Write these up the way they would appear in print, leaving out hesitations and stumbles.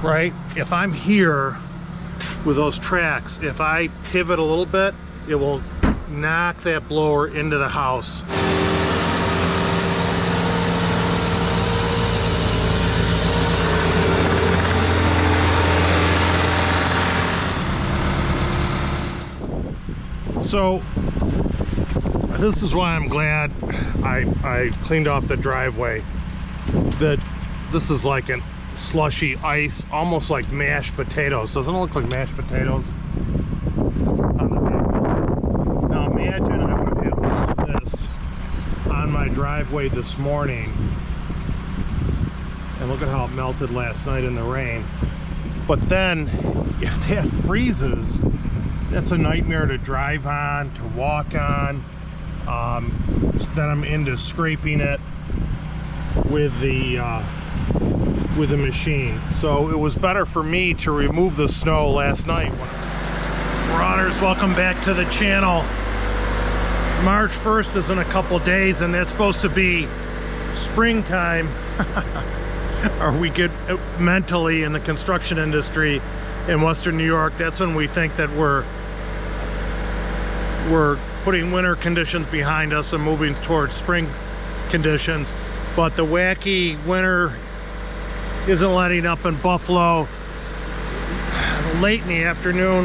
right? If I'm here with those tracks, if I pivot a little bit, it will knock that blower into the house. So this is why I'm glad I cleaned off the driveway. That this is like a slushy ice, almost like mashed potatoes. Doesn't it look like mashed potatoes on the vehicle? Now imagine I would have had all this on my driveway this morning, and look at how it melted last night in the rain. But then if that freezes, that's a nightmare to drive on, to walk on. Then I'm into scraping it with the machine. So it was better for me to remove the snow last night. Marauders, welcome back to the channel. March 1st is in a couple days, and that's supposed to be springtime. Or we get mentally in the construction industry in Western New York, that's when we think that we're putting winter conditions behind us and moving towards spring conditions. But the wacky winter isn't letting up in Buffalo. Late in the afternoon,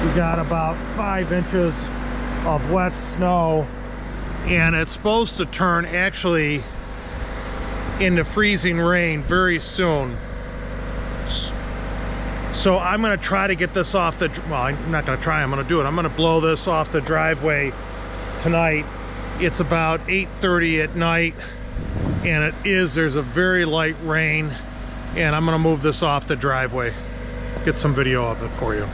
we got about 5 inches of wet snow, and it's supposed to turn actually into freezing rain very soon. So I'm going to try to get this off the, well, I'm not going to try, I'm going to do it. I'm going to blow this off the driveway tonight. It's about 8:30 at night, and there's a very light rain, and I'm going to move this off the driveway. Get some video of it for you.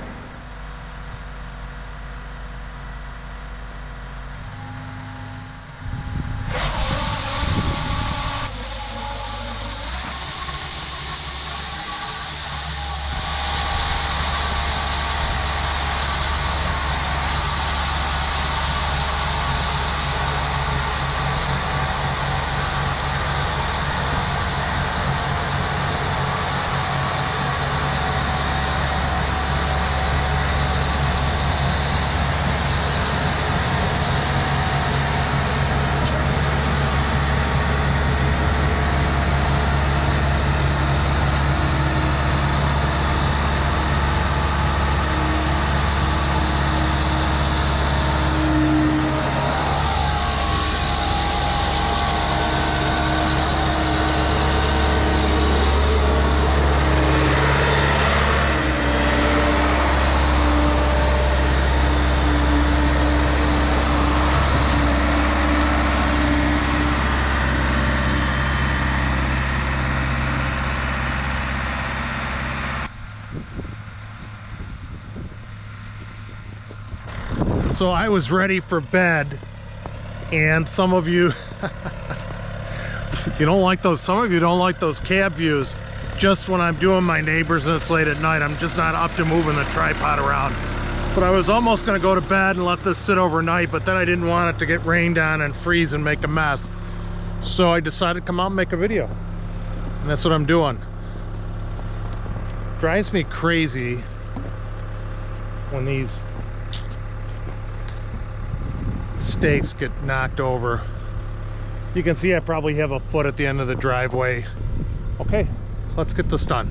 So I was ready for bed, and some of you you don't like those, some of you don't like those cab views just when I'm doing my neighbors and it's late at night. I'm just not up to moving the tripod around. But I was almost going to go to bed and let this sit overnight, but then I didn't want it to get rained on and freeze and make a mess. So I decided to come out and make a video, and that's what I'm doing. Drives me crazy when these stakes get knocked over. You can see I probably have a foot at the end of the driveway. Okay, let's get this done.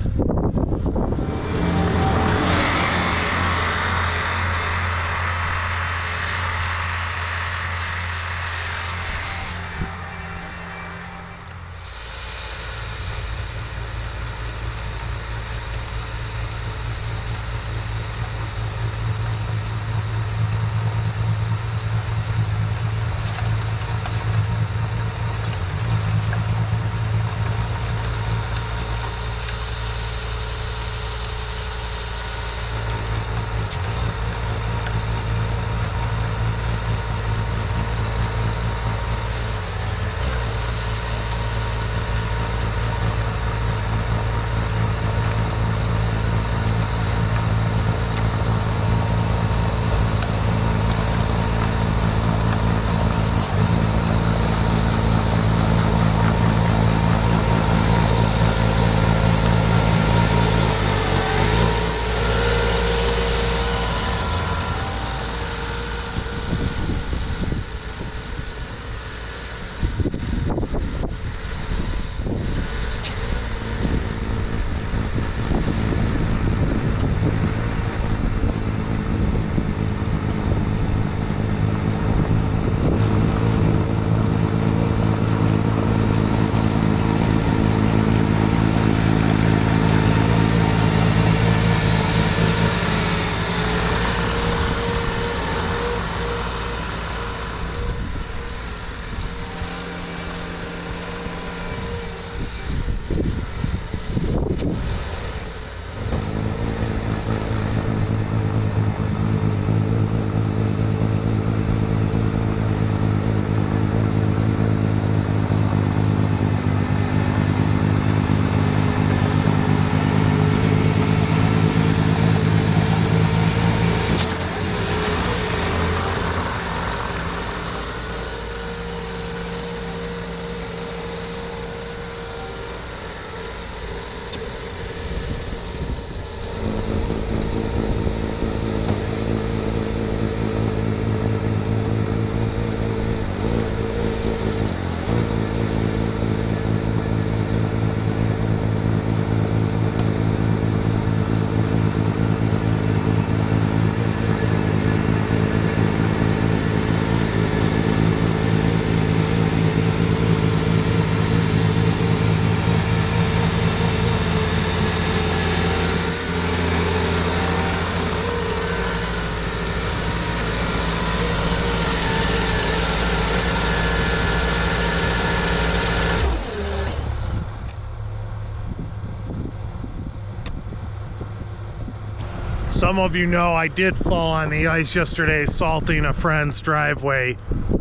Some of you know I did fall on the ice yesterday salting a friend's driveway.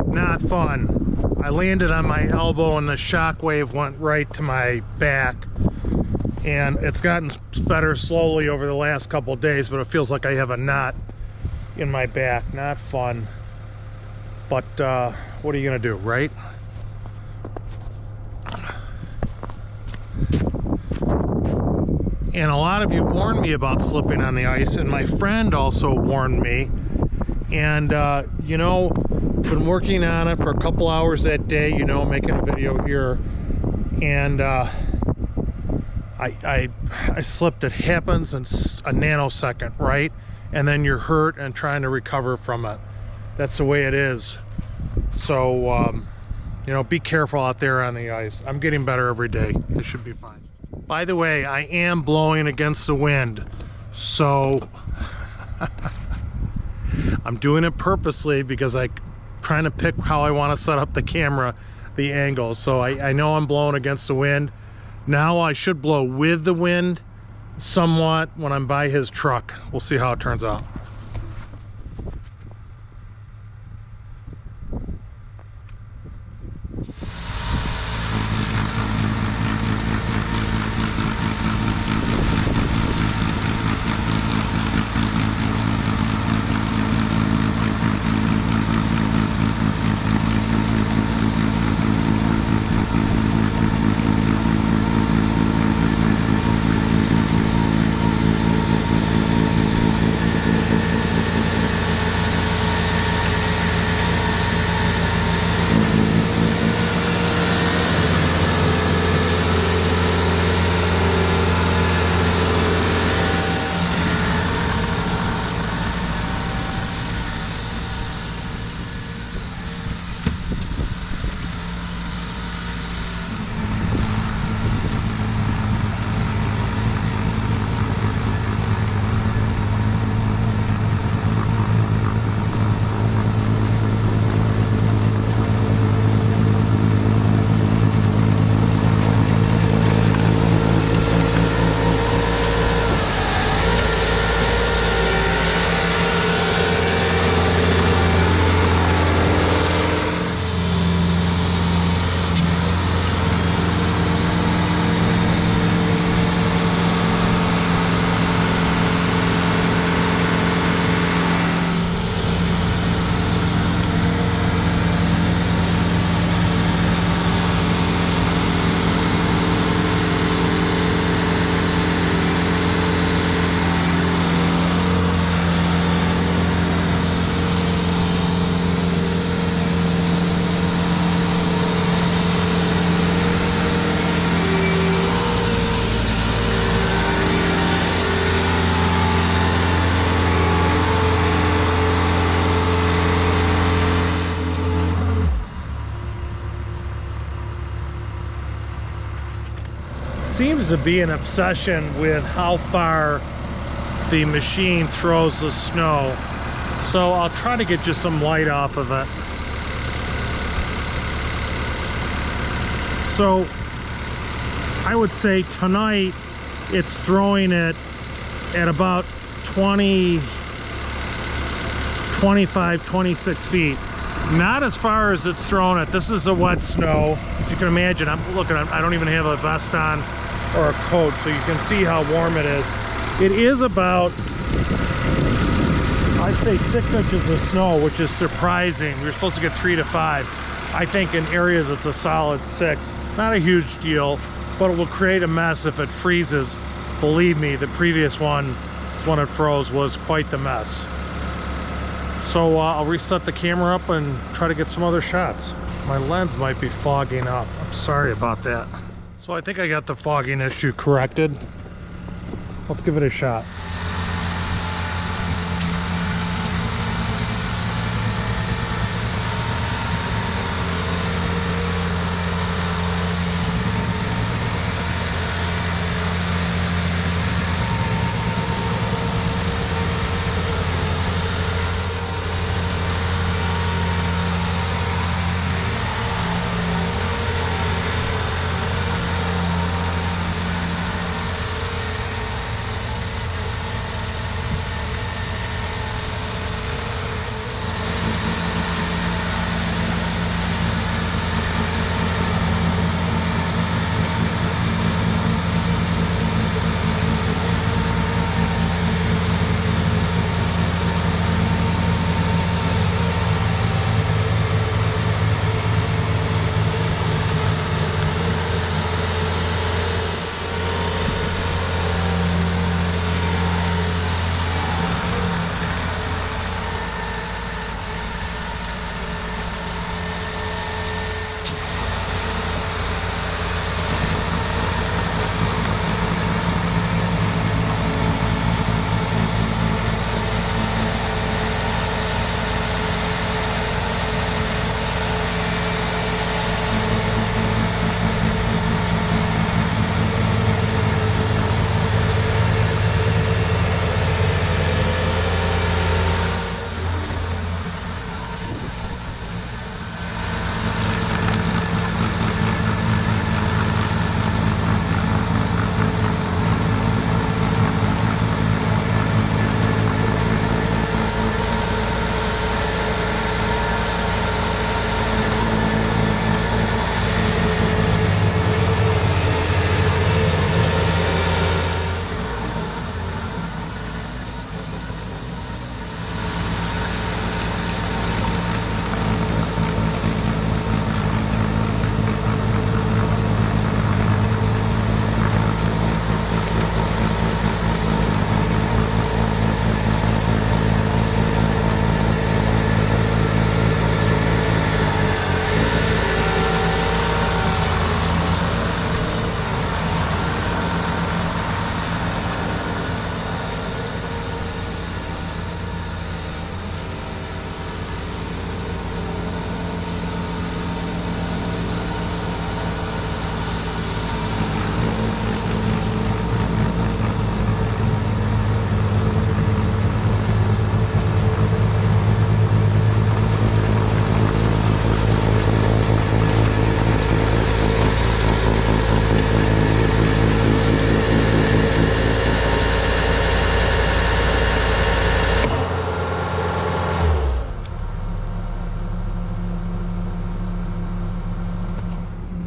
Not fun. I landed on my elbow and the shock wave went right to my back. And it's gotten better slowly over the last couple of days, but it feels like I have a knot in my back. Not fun. But what are you gonna do, right? And a lot of you warned me about slipping on the ice, and my friend also warned me. And you know, been working on it for a couple hours that day, you know, making a video here, and I slipped. It happens in a nanosecond, right? And then you're hurt and trying to recover from it. That's the way it is. So you know, be careful out there on the ice. I'm getting better every day. It should be fine. By the way, I am blowing against the wind, so I'm doing it purposely because I'm trying to pick how I want to set up the camera, the angle. So I know I'm blowing against the wind. Now I should blow with the wind somewhat when I'm by his truck. We'll see how it turns out. Seems to be an obsession with how far the machine throws the snow, so I'll try to get just some light off of it. So I would say tonight it's throwing it at about 20, 25, 26 feet. Not as far as it's thrown it. This is a wet snow. You can imagine, I'm looking, I don't even have a vest on or a coat, so you can see how warm it is. It is about, I'd say 6 inches of snow, which is surprising. We were supposed to get 3 to 5. I think in areas it's a solid 6. Not a huge deal, but it will create a mess if it freezes. Believe me, the previous one, when it froze, was quite the mess. So I'll reset the camera up and try to get some other shots. My lens might be fogging up. I'm sorry about that. So I think I got the fogging issue corrected. Let's give it a shot.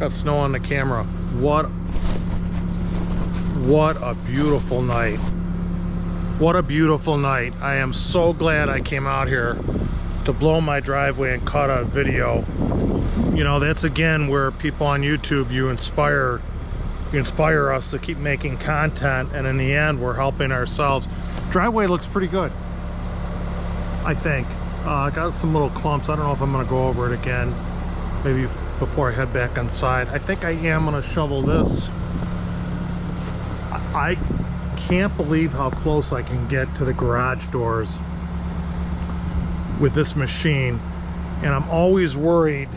Got snow on the camera. What a beautiful night. What a beautiful night. I am so glad I came out here to blow my driveway and cut a video. You know, that's again where people on YouTube, you inspire us to keep making content, and in the end we're helping ourselves. Driveway looks pretty good, I think. Got some little clumps. I don't know if I'm gonna go over it again, maybe before I head back inside. I think I am gonna shovel this. I can't believe how close I can get to the garage doors with this machine, and I'm always worried,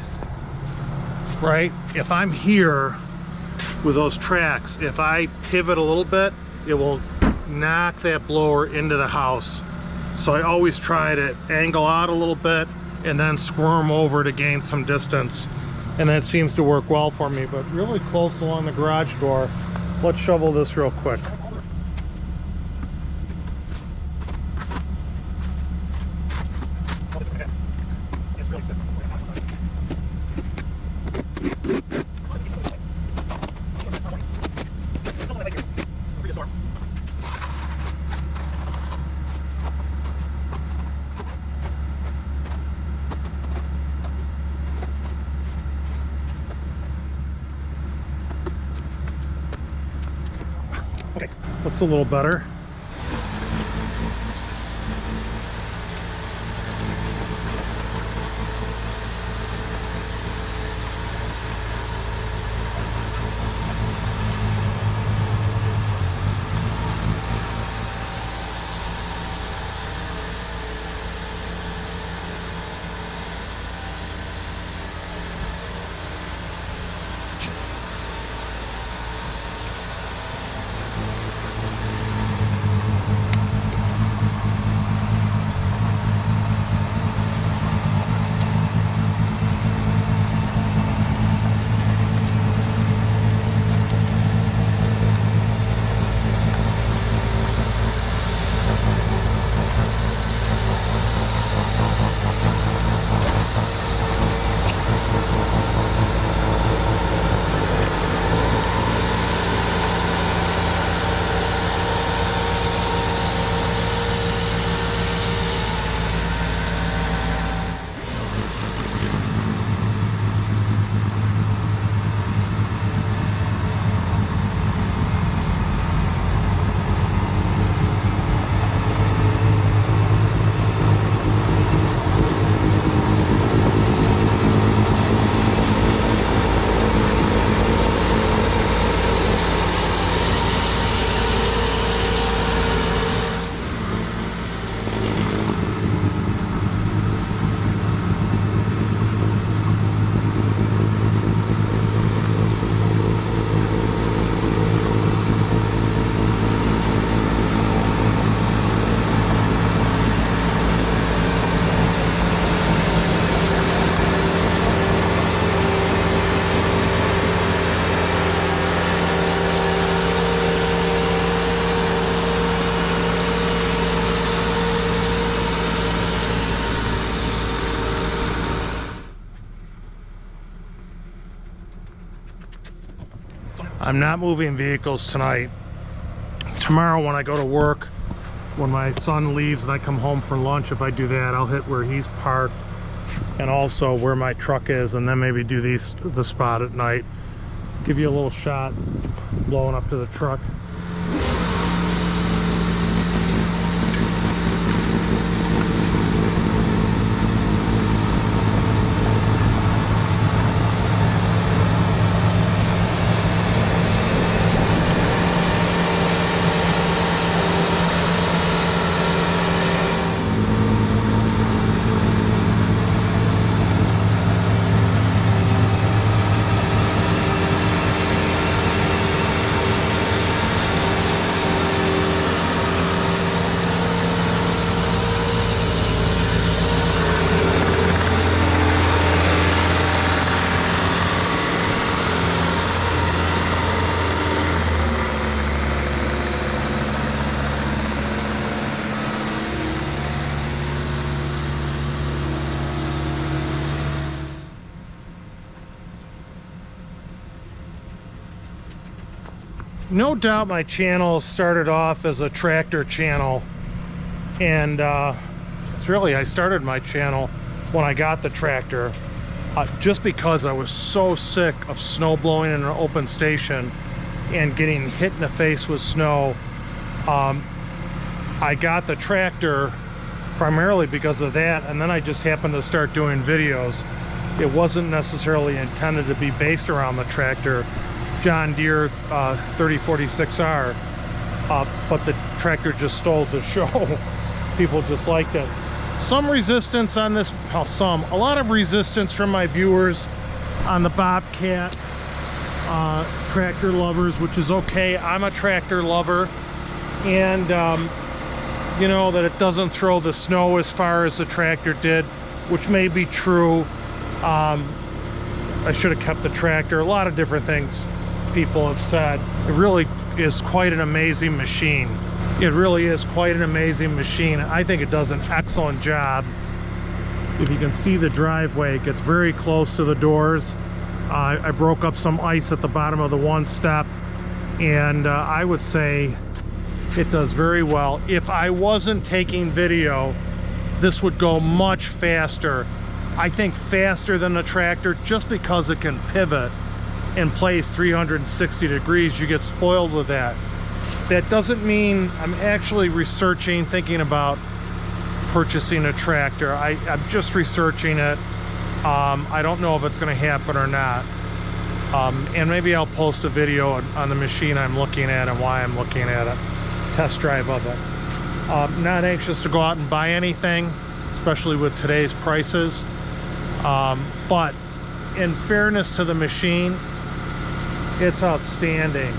right? If I'm here with those tracks, if I pivot a little bit, it will knock that blower into the house. So I always try to angle out a little bit and then squirm over to gain some distance, and that seems to work well for me. But really close along the garage door. Let's shovel this real quick. Okay, looks a little better. I'm not moving vehicles tonight. Tomorrow when I go to work, when my son leaves and I come home for lunch, if I do that, I'll hit where he's parked and also where my truck is, and then maybe do the spot at night. Give you a little shot blowing up to the truck. no doubt my channel started off as a tractor channel, and it's really, I started my channel when I got the tractor, just because I was so sick of snow blowing in an open station and getting hit in the face with snow. I got the tractor primarily because of that, and then I just happened to start doing videos. It wasn't necessarily intended to be based around the tractor, John Deere 3046R, but the tractor just stole the show. People just liked it. Some resistance on this, a lot of resistance from my viewers on the Bobcat, tractor lovers, which is okay. I'm a tractor lover, and you know, that it doesn't throw the snow as far as the tractor did, which may be true. I should have kept the tractor. A lot of different things people have said. It really is quite an amazing machine. It really is quite an amazing machine. I think it does an excellent job. If you can see the driveway, it gets very close to the doors. I broke up some ice at the bottom of the one step, and I would say it does very well. If I wasn't taking video, this would go much faster. I think faster than the tractor, just because it can pivot in place 360 degrees. You get spoiled with that. That doesn't mean I'm actually researching, thinking about purchasing a tractor. I'm just researching it. I don't know if it's going to happen or not. And maybe I'll post a video on the machine I'm looking at and why I'm looking at it. Test drive of it. Not anxious to go out and buy anything, especially with today's prices. But in fairness to the machine, it's outstanding.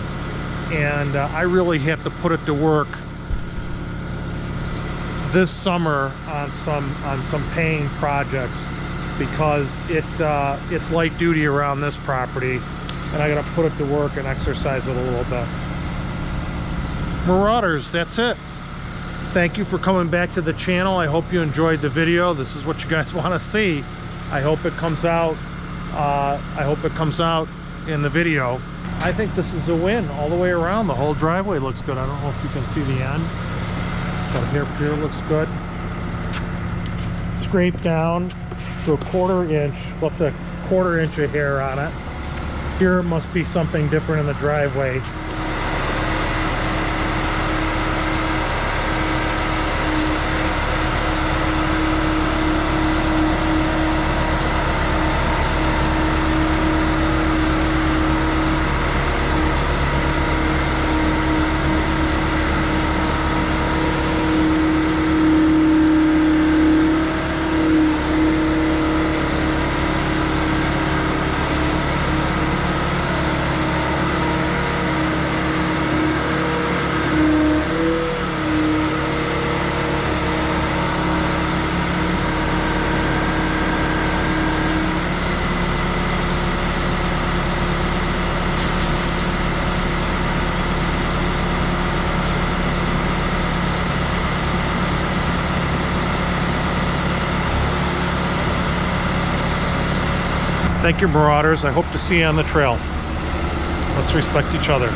And I really have to put it to work this summer on some paying projects, because it's light duty around this property, and I got to put it to work and exercise it a little bit. Marauders, that's it. Thank you for coming back to the channel. I hope you enjoyed the video. This is what you guys want to see. I hope it comes out. I hope it comes out in the video. I think this is a win all the way around. The whole driveway looks good. I don't know if you can see the end. Got a hair looks good. Scraped down to a 1/4 inch. Left a 1/4 inch of hair on it. Here it must be something different in the driveway. Thank you, Marauders. I hope to see you on the trail. Let's respect each other.